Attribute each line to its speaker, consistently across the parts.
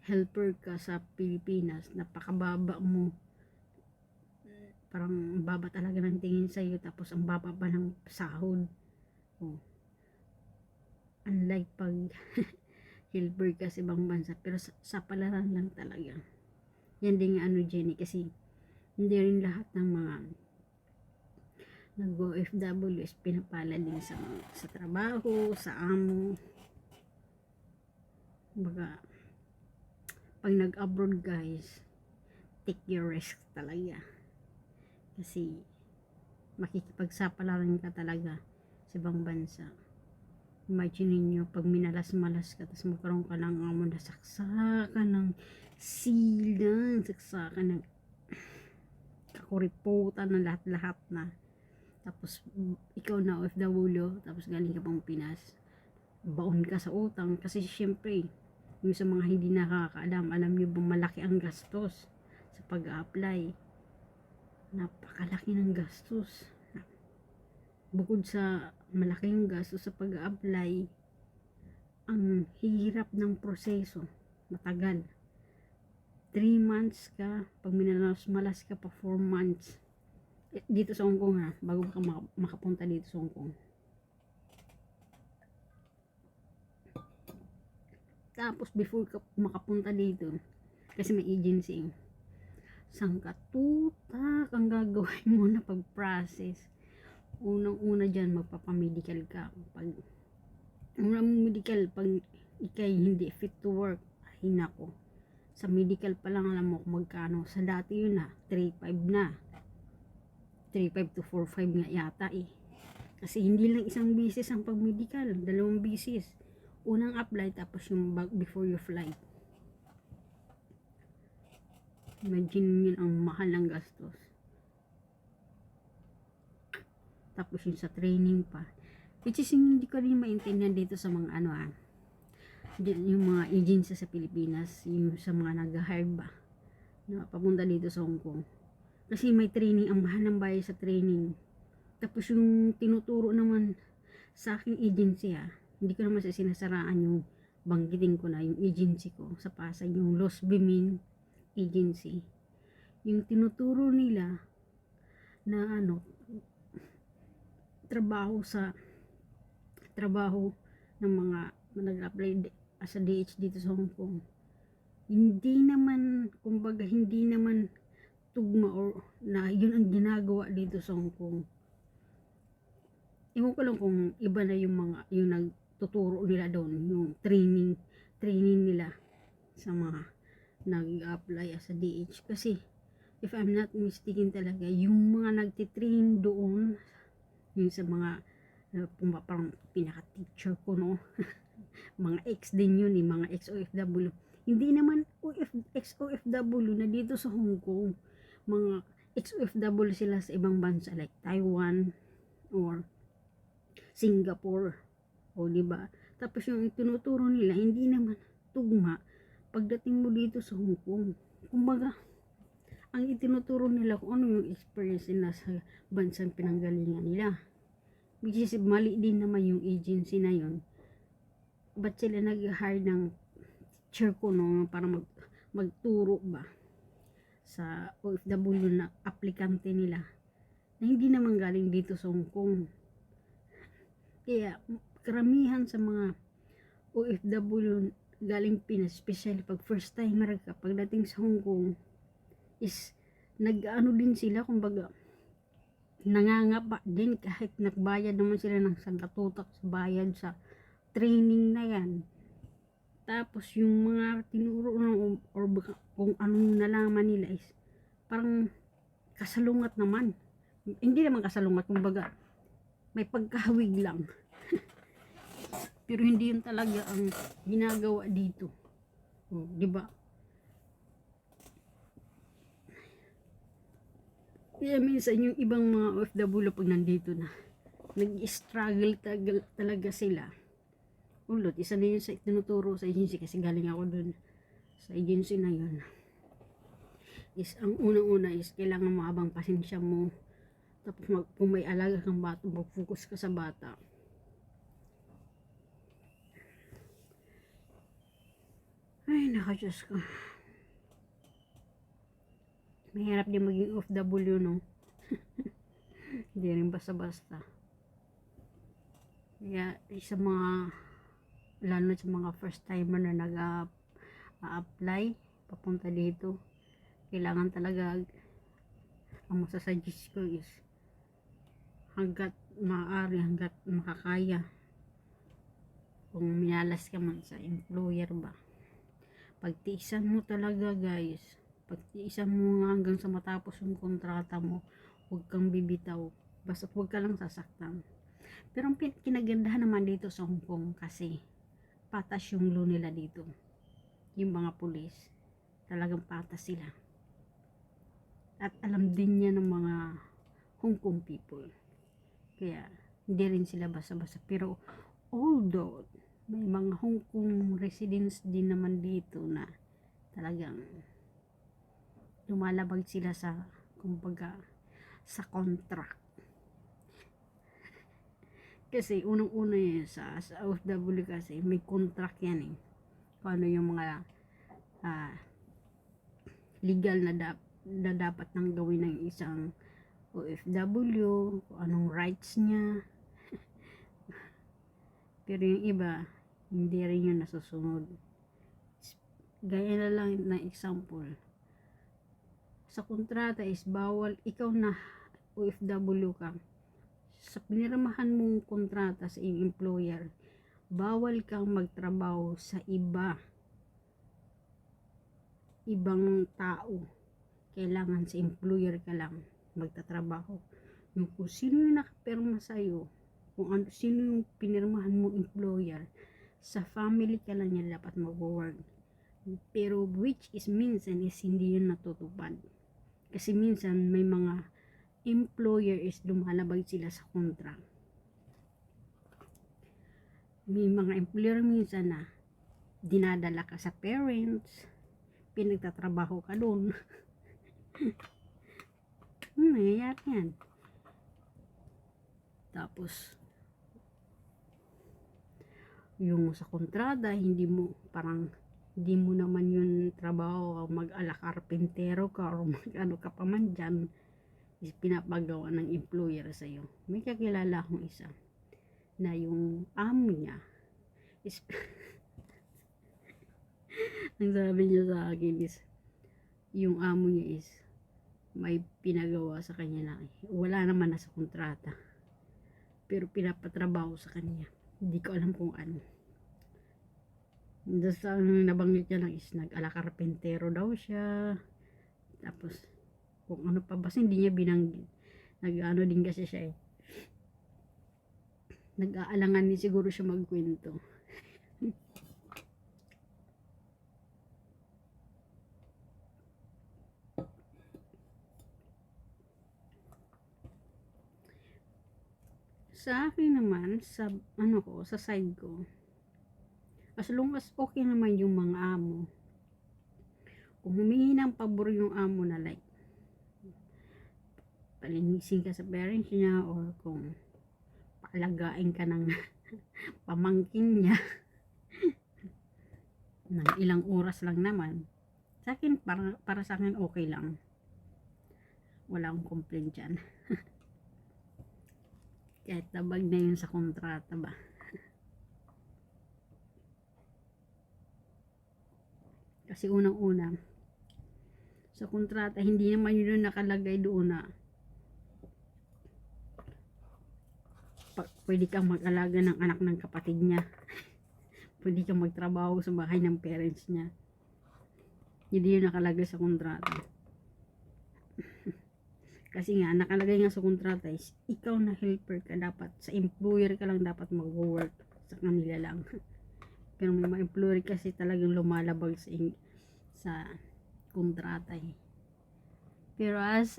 Speaker 1: helper ka sa Pilipinas, napakababa mo, parang baba talaga ng tingin sa'yo, tapos ang baba pa ng sahod. Oh. Unlike pag helper ka sa ibang bansa, pero sa palaran lang talaga. Yan din nga Jenny, kasi hindi rin lahat ng mga nag-OFW is pinapala din sa trabaho, sa amo. Baga, pag nag-abroad guys, take your risk talaga. Kasi makikipagsapalaran ka talaga sa ibang bansa. Imagine niyo pag minalas-malas ka, tapos magkaroon ka ng amo na saksakan ng silang, saksakan ng kakuriputan na lahat-lahat na. Tapos ikaw na OFW, tapos galing ka pang Pinas, baon ka sa utang. Kasi syempre, yung sa mga hindi nakakaalam, alam niyo ba malaki ang gastos sa pag-apply. Napakalaki ng gastos. Bukod sa malaki yung gastos sa pag-apply, ang hirap ng proseso, matagal. 3 months ka, pag minalas-malas ka pa 4 months. Dito sa Hong Kong ha, bago ka makapunta dito sa Hong Kong. Tapos before ka makapunta dito, kasi may agency, sangkatutak ang gagawin mo na pag-process. Unang-una dyan, magpapamedical ka. Pag unang medical, pag ikay hindi fit to work, ay nako, sa medical pa lang alam mo kung magkano. Sa dati yun na 3.5 na, 3.5 to 4.5 nga yata eh. Kasi hindi lang isang bisis ang pag-medical, 2 bisis. Unang apply, tapos yung before you fly. Imagine yun, ang mahal ng gastos. Tapos yung sa training pa, which is hindi ko rin maintindihan dito sa mga yung mga agency sa Pilipinas, yung sa mga nag-hire ba na papunta dito sa Hong Kong. Kasi may training, ang mahal ng bayad sa training. Tapos yung tinuturo naman sa aking agency hindi ko naman sinasaraan yung banggitin ko na yung agency ko sa Pasay, yung Los Bimin agency. Yung tinuturo nila na trabaho ng mga nag-apply as a DH dito sa Hong Kong, hindi naman, kumbaga hindi naman tugma or na yun ang ginagawa dito sa Hong Kong. Ewan ko lang kung iba na yung mga yung nagtuturo nila doon, yung training nila sa mga nag-apply as a DH. Kasi if I'm not mistaken talaga, yung mga nagtitrain doon, yung sa mga parang pinaka-teacher ko mga ex din yun mga ex-OFW. Hindi naman ex-OFW na dito sa Hong Kong. Mga ex-OFW sila sa ibang bansa like Taiwan or Singapore. O diba? Tapos yung tinuturo nila, hindi naman tugma pagdating mo dito sa Hong Kong. Kumbaga, ang itinuturo nila kung ano yung experience nila sa bansang pinanggalingan nila. Which is mali din naman yung agency na yun. Ba't sila nag-hire ng teacher ko para magturo ba sa OFW na aplikante nila na hindi naman galing dito sa Hong Kong. Kaya karamihan sa mga OFW galing Pinas, especially pag first timer ka, pagdating sa Hong Kong is din sila, kumbaga nangangapa din kahit nagbayad naman sila ng sangkatutak sa bayad sa training na yan. Tapos yung mga tinuro or kung anong nalaman nila is parang kasalungat naman. Hindi naman kasalungat, kumbaga may pagkahawig lang. Pero hindi yun talaga ang ginagawa dito. Di ba? Kaya minsan yung ibang mga OFW pag nandito na, nag-struggle talaga sila. Ulot, isa na yun sa tinuturo sa agency, kasi galing ako dun sa agency na yun. Is ang unang-una is kailangan maabang pasensya mo. Tapos kung may alaga kang bata, mag-focus ka sa bata. Ay, Ay, naka, Diyos ko. Mahirap din maging OFW, no? Hindi rin basta-basta. Kaya, sa mga, lalo sa mga first timer na nag-a-apply, papunta dito, kailangan talaga, ang masasuggest ko is, hanggat maaari, hanggat makakaya, kung minalas ka man sa employer ba, pagtiisan mo talaga, guys. Pagtiisan mo nga hanggang sa matapos yung kontrata mo. Huwag kang bibitaw. Basta huwag ka lang sasaktan. Pero ang kinagandahan naman dito sa Hong Kong kasi patas yung law nila dito. Yung mga pulis, talagang patas sila. At alam din niya ng mga Hong Kong people. Kaya hindi rin sila basta-basta. Pero although may mga Hong Kong residents din naman dito na talagang lumalabag sila sa, kumbaga, sa contract. Kasi unang-una yun, sa OFW kasi may contract yan eh. Kung ano yung mga legal na dapat nang gawin ng isang OFW, kung anong rights niya. Pero yung iba, hindi rin yun nasusunod. Gaya na lang na example. Sa kontrata is bawal, ikaw na OFW ka, sa pinirmahan mong kontrata sa iyong employer, bawal kang magtrabaho sa ibang tao. Kailangan sa employer ka lang magtatrabaho. Yung kung sino yung nakapirma sa'yo, kung ano, sino yung pinirmahan mong employer, sa family ka lang niya dapat mag-work. Pero which is minsan is hindi yun natutupad. Kasi minsan may mga employer is lumalabag sila sa kontra. May mga employer minsan na dinadala ka sa parents, pinagtatrabaho ka doon. Nangyayari yan. Tapos yung sa kontrada, hindi mo naman yun trabaho, mag-ala karpentero ka o mag-ano ka pa man dyan, is pinapagawa ng employer sa'yo. May kakilala akong isa na yung amo niya is ang sabi niya sa akin is yung amo niya is may pinagawa sa kanya na wala naman na sa kontrata, pero pinapatrabaho sa kanya. Hindi ko alam kung ano. Basta ang nabanggit niya lang is nag-ala karpentero daw siya. Tapos kung ano pa, basta hindi niya binanggit. Nag-ano din kasi siya eh. Nag-aalangan din siguro siya magkwento. Sa akin naman, sa sa side ko, as long as okay naman yung mga amo, kung humingi ng pabor yung amo na like palinisin ka sa parents niya, or kung paalagaan ka ng pamangkin niya ng ilang oras lang naman, sa akin, para sa akin okay lang, wala akong complaint dyan. Kahit tabag na yun sa kontrata ba. Kasi unang-una sa kontrata, hindi naman yun nakalagay doon na pwede kang mag-alaga ng anak ng kapatid niya. Pwede kang magtrabaho sa bahay ng parents niya. Hindi yun nakalagay sa kontrata. Kasi nga, nakalagay nga sa kontrata is, ikaw na helper ka dapat. Sa employer ka lang dapat mag-work. Sa kanila lang. Pero may mga employer kasi talagang lumalabag sa kontrata eh. Pero as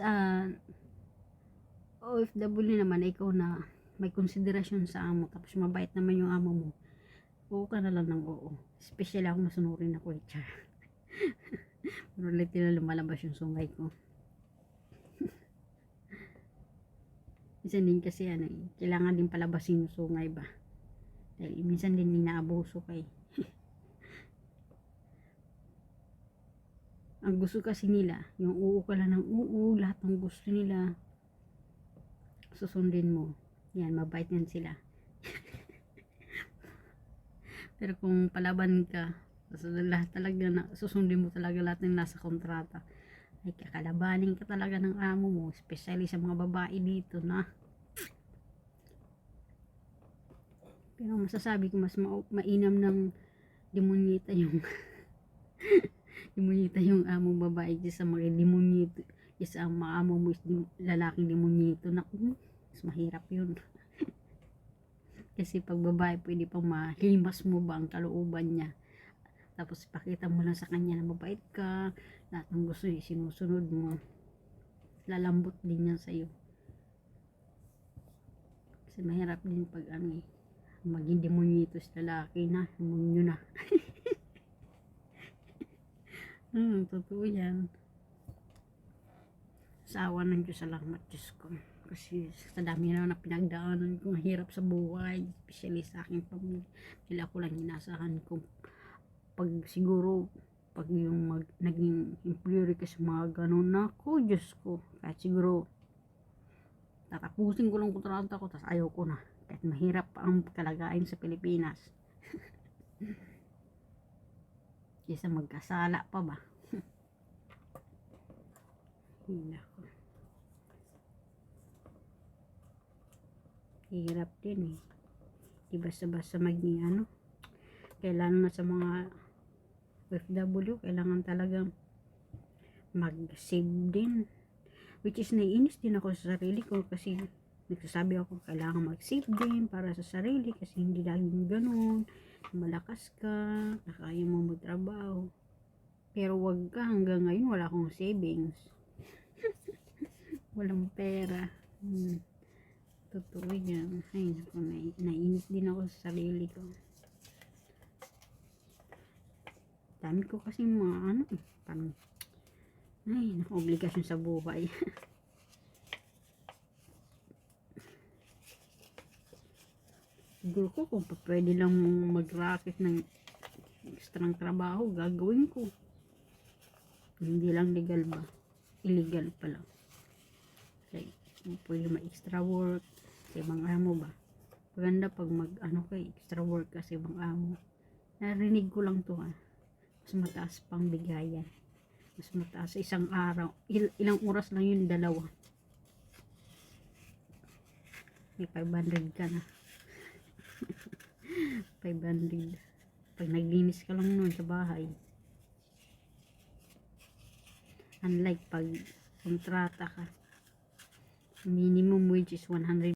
Speaker 1: OFW naman, ikaw na may konsiderasyon sa amo, tapos mabait naman yung amo mo, oo ka na lang ng oo. Especially ako, masunurin ako eh, char. Pero ulit na lumalabas yung sungay ko. Minsan din kasi kailangan din palabasin yung sungay ba. Dahil minsan din inaabuso kay. Ang gusto kasi nila, yung uu ka lang ng uu, lahat ng gusto nila, susundin mo. Yan, mabait yan sila. Pero kung palaban ka, lahat talaga na, susundin mo talaga lahat ng nasa kontrata. Ay kakalabanin ka talaga ng amo mo, especially sa mga babae dito na. Pero masasabi ko mas mainam ng demonyita yung demonyita yung amo babae sa mga demonyito. Isa ang mga amo mo is lalaking demonyito na mas mahirap yun. Kasi pag babae pwede pang mahimas mo ba ang kalooban niya. Tapos ipakita mo lang sa kanya na mabait ka, lahat ng gusto niya sinusunod mo. Lalambot din yan sa'yo. Kasi mahirap din pag maging demonyito sa lalaki na, demonyo na. Totoo yan. Sa awa ng Diyos, salamat Diyos ko. Kasi sa dami na pinagdaanan ko, hirap sa buhay, especially sa aking pamilya. Kaya ako lang inasahan ko. Pag siguro, pag yung naging employer ka sa mga ganun na ako, Diyos ko. Kahit siguro, tatapusin ko lang kontrata ko, tas ayaw ko na. Kahit mahirap pa ang kalagayan sa Pilipinas. Kesa magkasala pa ba? Nako. Hirap din eh. Di basta-basta maging kailangan na sa mga OFW, kailangan talagang mag-save din. Which is naiinis din ako sa sarili ko kasi nagsasabi ako kailangan mag-save din para sa sarili kasi hindi laging ganun. Malakas ka, nakaya mo magtrabaho. Pero wag ka, hanggang ngayon wala akong savings. Walang pera. Totoo yan. Ay, naku, naiinis din ako sa sarili ko. Dami ko kasi mga parang obligasyon sa buhay. Siguro ko kung pwede lang mag-racket ng ekstrang trabaho, gagawin ko. Hindi lang legal ba? Illegal pala. Like, pwede ma-extra work sa ibang amo ba? Maganda pag extra work ka sa ibang amo. Narinig ko lang to mas mataas pang bigayan. Mas mataas sa isang araw. Ilang oras lang yun, 2. May 500 ka na. 500. Pag naglinis ka lang nun sa bahay. Unlike pag kontrata ka. Minimum wage is 100.